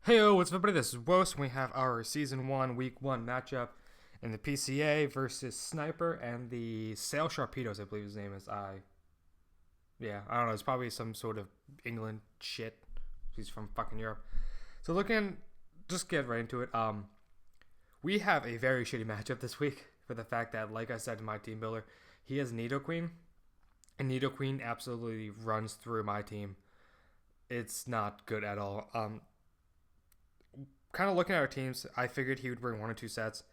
Hey, what's up, everybody? This is Wost. We have our Season 1, Week 1 matchup in the PCA versus Sniper and the Sail Sharpedos, I believe his name is. I don't know. It's probably some sort of England shit. He's from fucking Europe. So, just get right into it. We have a very shitty matchup this week for the fact that, like I said to my team builder, he has Nidoqueen, and Nidoqueen absolutely runs through my team. It's not good at all. Kind of looking at our teams, I figured he would bring one or two sets.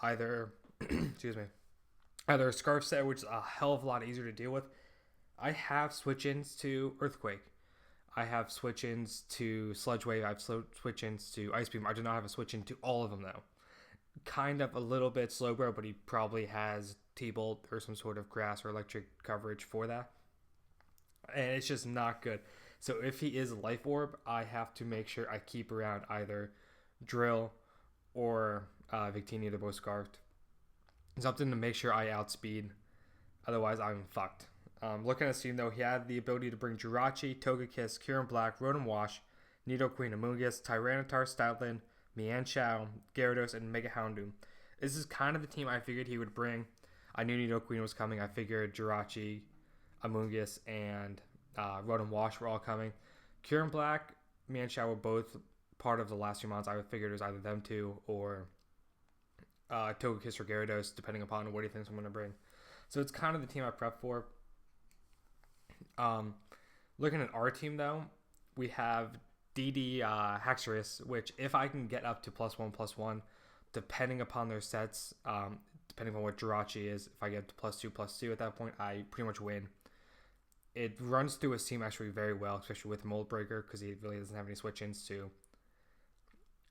Either, excuse me, either a Scarf set, which is a hell of a lot easier to deal with. I have switch ins to Earthquake. I have switch ins to Sludge Wave. I have switch ins to Ice Beam. I do not have a switch in to all of them, though. Kind of a little bit Slowbro, but he probably has T-Bolt or some sort of grass or electric coverage for that. And it's just not good. So if he is Life Orb, I have to make sure I keep around either Drill or Victini, they're both scarfed. Something to make sure I outspeed. Otherwise, I'm fucked. Looking at his team, though, he had the ability to bring Jirachi, Togekiss, Kieran Black, Rotom Wash, Nidoqueen, Amoonguss, Tyranitar, Stoutland, Mienshao, Gyarados, and Mega Houndoom. This is kind of the team I figured he would bring. I knew Nidoqueen was coming. I figured Jirachi, Amoonguss, and Rotom Wash were all coming. Kieran Black, Mienshao were both part of the last few months. I figured it was either them two or Togekiss or Gyarados, depending upon what he thinks I'm going to bring. So it's kind of the team I prep for. Looking at our team, though, we have DD Haxorus, which if I can get up to +1/+1, depending upon their sets, depending on what Jirachi is, if I get to +2/+2 at that point, I pretty much win. It runs through his team actually very well, especially with Mold Breaker, because he really doesn't have any switch-ins to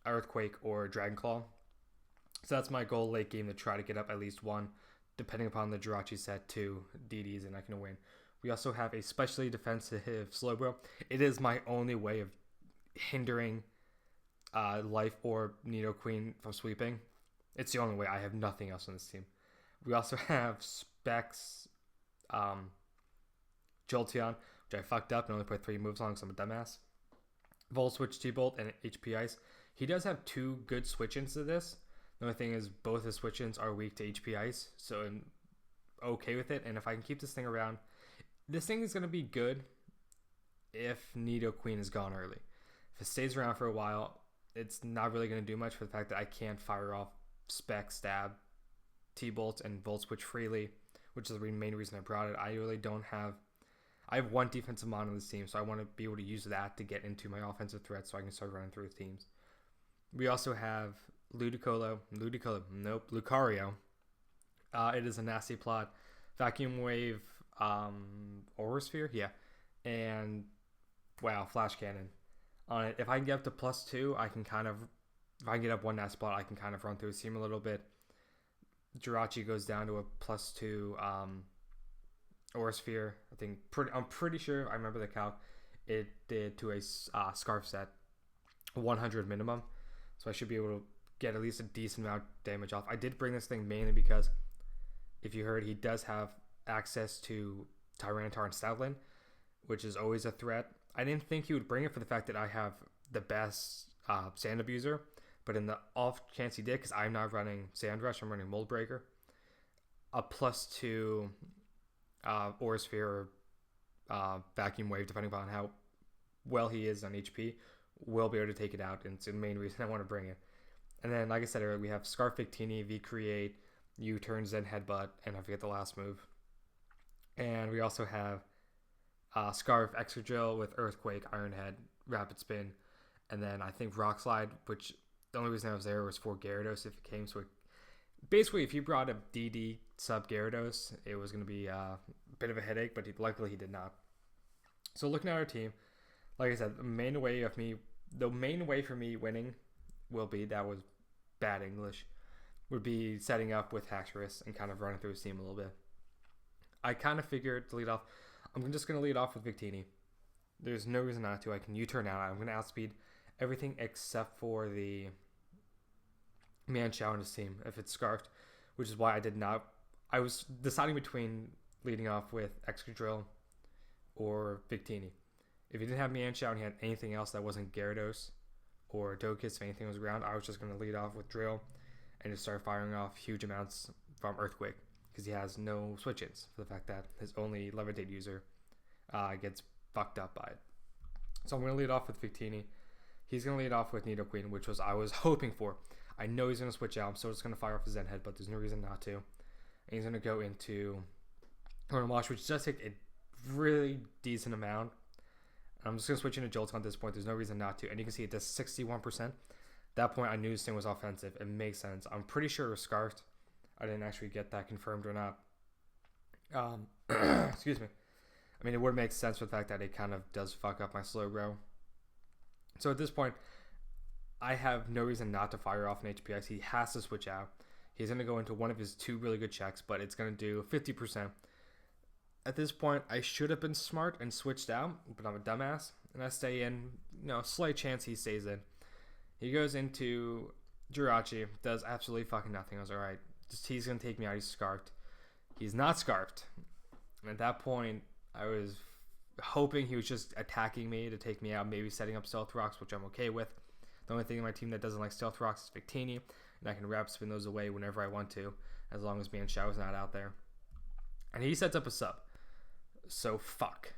Earthquake or Dragon Claw. So that's my goal late game, to try to get up at least one, depending upon the Jirachi set, to DDs, and I can win. We also have a specially defensive Slowbro. It is my only way of hindering Life or Nidoqueen from sweeping. It's the only way. I have nothing else on this team. We also have Specs, Jolteon, which I fucked up and only put 3 moves on because I'm a dumbass. Volt Switch, T-Bolt, and HP Ice. He does have 2 good switch-ins to this. The only thing is both his switch-ins are weak to HP Ice, so I'm okay with it. And if I can keep this thing around, this thing is going to be good if Nidoqueen is gone early. If it stays around for a while, it's not really going to do much for the fact that I can't fire off Spec, Stab, T-Bolt, and Volt Switch freely, which is the main reason I brought it. I really don't have... I have one defensive mon on this team, so I want to be able to use that to get into my offensive threat so I can start running through teams. We also have Lucario. It is a nasty plot. Vacuum Wave, Aurasphere, yeah. And, wow, Flash Cannon. On it, if I can get up to +2, I can kind of... If I can get up one nasty plot, I can kind of run through his team a little bit. Jirachi goes down to a +2, Aurasphere. I'm pretty sure I remember the calc. It did to a Scarf set 100 minimum, so I should be able to get at least a decent amount of damage off. I did bring this thing mainly because, if you heard, he does have access to Tyranitar and Stoutland, which is always a threat. I didn't think he would bring it for the fact that I have the best Sand Abuser, but in the off chance he did, because I'm not running Sand Rush, I'm running Mold Breaker, a +2 Aurasphere or Vacuum Wave, depending upon how well he is on HP, will be able to take it out, and it's the main reason I want to bring it. And then, like I said earlier, we have Scarf Victini, V-Create, U-Turn, Zen Headbutt, and I forget the last move. And we also have Scarf Excadrill with Earthquake, Iron Head, Rapid Spin, and then I think Rock Slide, which the only reason I was there was for Gyarados if it came. So basically, if you brought a DD sub Gyarados, it was going to be a bit of a headache, but luckily he did not. So looking at our team, like I said, the main way for me winning will be, that was bad English, would be setting up with Haxorus and kind of running through his team a little bit. I kind of figured to lead off, I'm just going to lead off with Victini. There's no reason not to. I can U-turn out. I'm going to outspeed everything except for the Mienshao in his team if it's Scarfed, which is why I did not. I was deciding between leading off with Excadrill or Victini. If he didn't have Mienshao and he had anything else that wasn't Gyarados or Dokis if anything was around, I was just going to lead off with Drill and just start firing off huge amounts from Earthquake because he has no switch-ins for the fact that his only Levitate user gets fucked up by it. So I'm going to lead off with Victini. He's going to lead off with Nidoqueen, which was I was hoping for. I know he's going to switch out. I'm still just going to fire off his Zen Head, but there's no reason not to. And he's going to go into Wash, which does take a really decent amount. I'm just going to switch into Jolteon at this point. There's no reason not to. And you can see it does 61%. At that point, I knew this thing was offensive. It makes sense. I'm pretty sure it was Scarfed. I didn't actually get that confirmed or not. Excuse me. I mean, it would make sense with the fact that it kind of does fuck up my Slowbro. So at this point, I have no reason not to fire off an HPX. He has to switch out. He's going to go into one of his 2 really good checks, but it's going to do 50%. At this point, I should have been smart and switched out, but I'm a dumbass, and I stay in. Slight chance he stays in. He goes into Jirachi, does absolutely fucking nothing. I was alright. He's going to take me out. He's Scarfed. He's not Scarfed. And at that point, I was hoping he was just attacking me to take me out, maybe setting up Stealth Rocks, which I'm okay with. The only thing in my team that doesn't like Stealth Rocks is Victini, and I can Rapid Spin those away whenever I want to, as long as me and Xiao's not out there. And he sets up a sub. So fuck.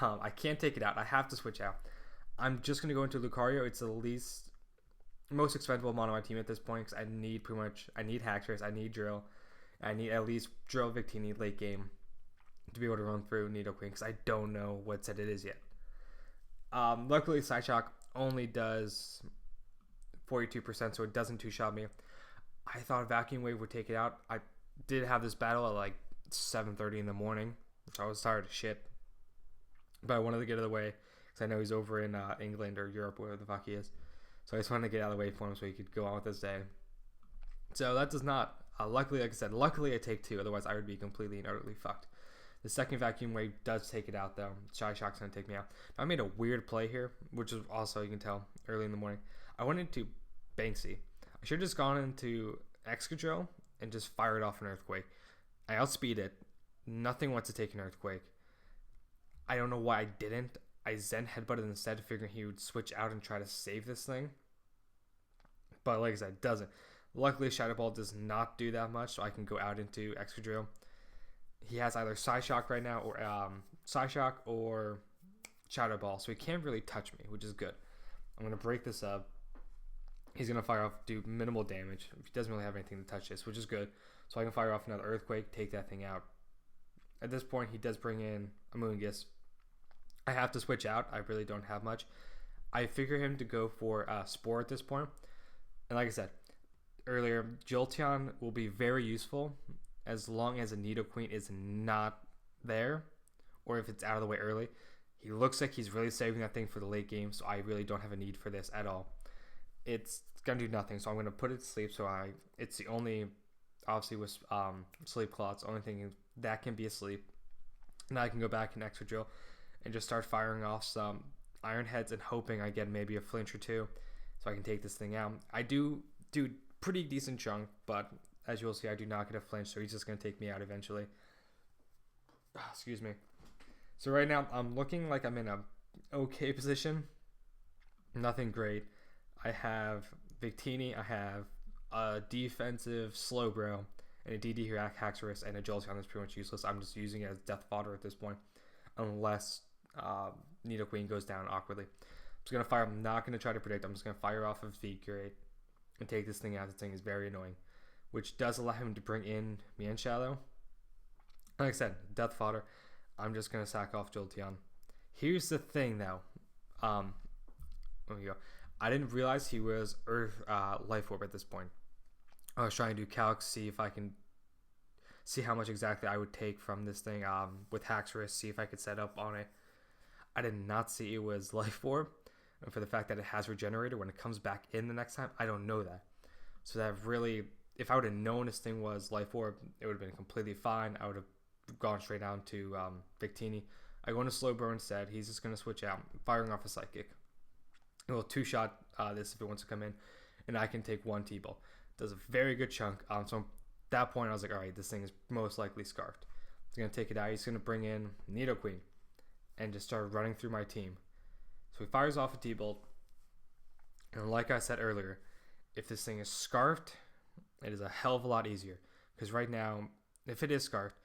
I can't take it out. I have to switch out. I'm just going to go into Lucario. It's the most expendable mon on my team at this point because I need Haxorus, I need Drill. I need at least Drill Victini late game to be able to run through Nidoqueen because I don't know what set it is yet. Luckily, Psyshock only does 42%, so it doesn't two-shot me. I thought Vacuum Wave would take it out. I did have this battle at like 7:30 in the morning, which I was tired of shit. But I wanted to get out of the way because I know he's over in England or Europe, wherever the fuck he is. So I just wanted to get out of the way for him so he could go on with his day. So that does not, luckily, like I said, I take 2. Otherwise, I would be completely and utterly fucked. The second Vacuum Wave does take it out, though. Shy Shock's going to take me out. Now, I made a weird play here, which is also, you can tell, early in the morning. I went into Banksy. I should have just gone into Excadrill and just fired off an Earthquake. I outspeed it. Nothing wants to take an Earthquake. I don't know why I didn't. I Zen Headbutted instead, figuring he would switch out and try to save this thing. But like I said, it doesn't. Luckily, Shadow Ball does not do that much, so I can go out into Excadrill. He has either Psyshock right now, or Psyshock or Shadow Ball, so he can't really touch me, which is good. I'm going to break this up. He's going to fire off, do minimal damage. He doesn't really have anything to touch this, which is good. So I can fire off another Earthquake, take that thing out. At this point, he does bring in a Moongus. I have to switch out. I really don't have much. I figure him to go for Spore at this point. And like I said earlier, Jolteon will be very useful as long as a Nidoqueen is not there, or if it's out of the way early. He looks like he's really saving that thing for the late game, so I really don't have a need for this at all. It's going to do nothing, so I'm going to put it to sleep. So it's the only, obviously with Sleep Claw, it's the only thing that can be asleep. Now I can go back in Excadrill and just start firing off some Iron Heads and hoping I get maybe a flinch or 2 so I can take this thing out. I do pretty decent chunk, but as you'll see, I do not get a flinch, so he's just going to take me out eventually. Excuse me. So right now, I'm looking like I'm in a okay position. Nothing great. I have Victini, I have a defensive Slowbro, and a DD here Haxorus, and a Jolteon that's pretty much useless. I'm just using it as death fodder at this point, unless Nidoqueen goes down awkwardly. I'm just going to fire. I'm not going to try to predict. I'm just going to fire off of V-Curate and take this thing out. This thing is very annoying, which does allow him to bring in me and Shadow. Like I said, death fodder. I'm just going to sack off Jolteon. Here's the thing, though. There we go. I didn't realize he was Earth Life Orb at this point. I was trying to do calcs, see if I can see how much exactly I would take from this thing with Haxorus, see if I could set up on it. I did not see it was Life Orb. And for the fact that it has Regenerator, when it comes back in the next time, I don't know that. So that really, if I would have known this thing was Life Orb, it would have been completely fine. I would have gone straight down to Victini. I go into Slowbro instead. He's just going to switch out, firing off a Psychic. It will two-shot this if it wants to come in, and I can take 1 T-Ball. Does a very good chunk. So at that point, I was like, all right, this thing is most likely Scarfed. He's going to take it out. He's going to bring in Nidoqueen and just start running through my team. So he fires off a T-Bolt. And like I said earlier, if this thing is scarfed, it is a hell of a lot easier. Because right now, if it is scarfed,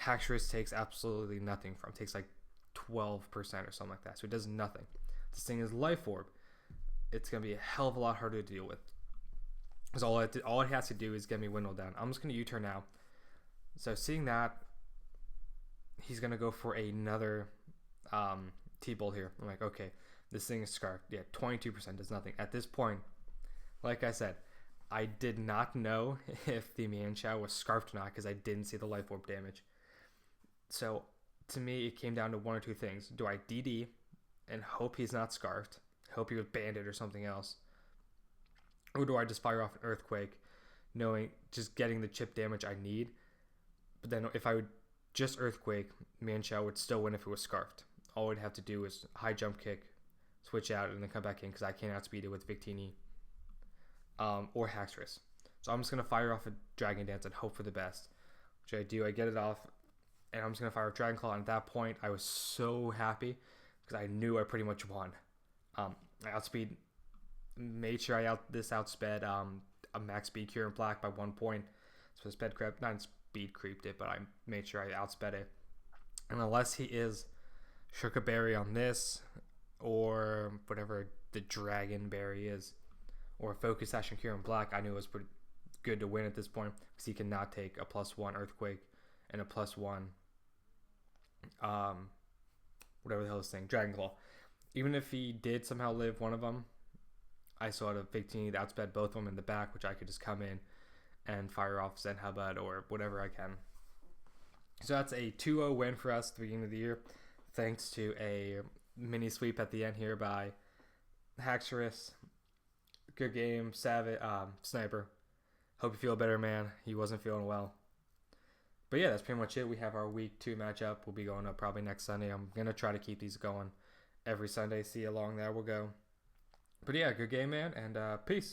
Haxorus takes absolutely nothing from. It takes like 12% or something like that. So it does nothing. This thing is Life Orb. It's going to be a hell of a lot harder to deal with. Because all it has to do is get me Windle down. I'm just going to U-turn now. So seeing that, he's going to go for another T-Bolt here. I'm like, okay, this thing is scarfed. Yeah, 22% does nothing. At this point, like I said, I did not know if the Mienshao was scarfed or not because I didn't see the Life Orb damage. So to me, it came down to one or two things. Do I DD and hope he's not scarfed? Hope he was banded or something else? Or do I just fire off an Earthquake, knowing just getting the chip damage I need? But then if I would just Earthquake, Mienshao would still win if it was scarfed. All I'd have to do is high jump kick, switch out, and then come back in because I can't outspeed it with Victini or Haxorus. So I'm just going to fire off a Dragon Dance and hope for the best, which I do. I get it off, and I'm just going to fire a Dragon Claw. And at that point, I was so happy because I knew I pretty much won. I outspeed, made sure I outsped a max speed Cure in Black by 1 point. So speed crept, not speed creeped it, but I made sure I outsped it. And unless he is Shuka Berry on this, or whatever the Dragon Berry is, or Focus Action Cure in Black, I knew it was pretty good to win at this point because he cannot take a +1 Earthquake and a +1 whatever the hell this thing, Dragon Claw. Even if he did somehow live one of them, I saw a Victini that outsped both of them in the back, which I could just come in and fire off Zen Hubbard or whatever I can. So that's a 2-0 win for us at the beginning of the year, thanks to a mini sweep at the end here by Haxorus. Good game, Sniper. Hope you feel better, man. He wasn't feeling well. But yeah, that's pretty much it. We have our week 2 matchup. We'll be going up probably next Sunday. I'm going to try to keep these going every Sunday. See how long that will go. But yeah, good game, man, and peace.